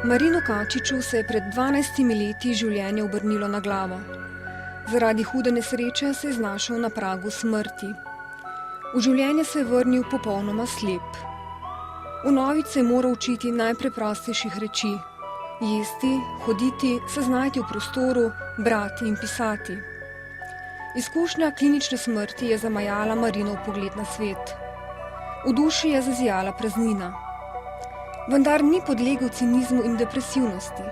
Marinu Kačiču se je pred 12 leti življenje obrnilo na glavo. Zaradi hude nesreče se je znašel na pragu smrti. V življenje se je vrnil popolnoma slep. Vnovič se je moral učiti najpreprostejših reči: jesti, hoditi, se znajti v prostoru, brati in pisati. Izkušnja klinične smrti je zamajala Marinov pogled na svet. V duši je zazijala praznina. Vendar ni podlegel cinizmu in depresivnosti.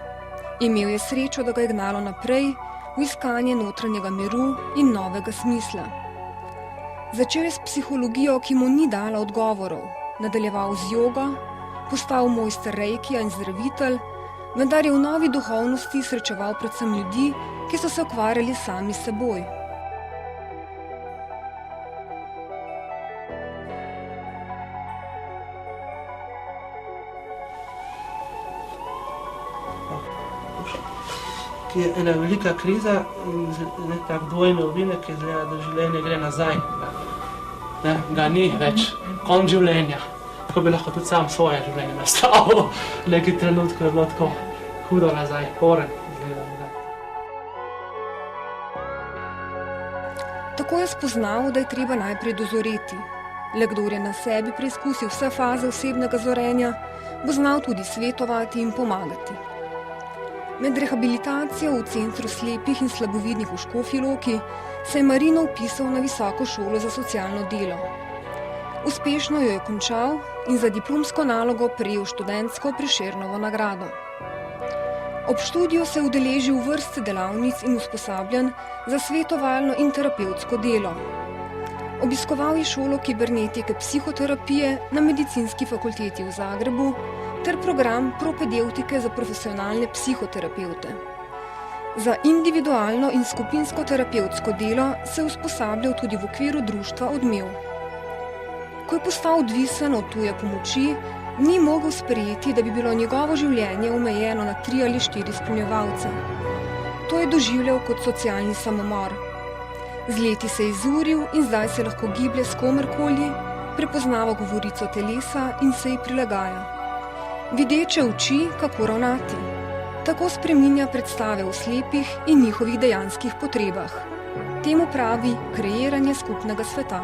Imel je srečo, da ga je gnalo naprej v iskanje notranjega miru in novega smisla. Začel je s psihologijo, ki mu ni dala odgovorov, nadaljeval z jogo, postal mojster reikija in zdravitelj, vendar je v novi duhovnosti srečeval predvsem ljudi, ki so se ukvarjali sami s seboj. Ki je ena velika kriza in tak dvojni ovinek, ki izgleda, da življenje gre nazaj. Ga ni več, konc življenja. Tako bi lahko tudi sam svoje življenje nastavil. V neki trenutku je bilo tako hudo nazaj, koren izgleda nazaj. Tako je spoznal, da je treba najprej dozoreti. Le kdor je na sebi preizkusil vse faze osebnega zorenja, bo znal tudi svetovati in pomagati. Med rehabilitacijo v Centru slepih in slabovidnih v Škofji Loki se je Marino vpisal na Visoko šolo za socialno delo. Uspešno jo je končal in za diplomsko nalogo prejel študentsko Prešernovo nagrado. Ob študiju se je udeležil vrste delavnic in usposabljanj za svetovalno in terapevtsko delo. Obiskoval je šolo kibernetike psihoterapije na Medicinski fakulteti v Zagrebu ter program propedevtike za profesionalne psihoterapevte. Za individualno in skupinsko terapevtsko delo se je usposabljal tudi v okviru društva Odmev. Ko je postal odvisen od tuje pomoči, ni mogel sprejeti, da bi bilo njegovo življenje omejeno na 3 ali 4 spremljevalce. To je doživljal kot socialni samomor. Z leti se je izuril in zdaj se lahko giblje s komerkoli, prepoznava govorico telesa in se ji prilagaja. Videče uči, kako ravnati. Tako spreminja predstave o slepih in njihovih dejanskih potrebah. Temu pravi kreiranje skupnega sveta.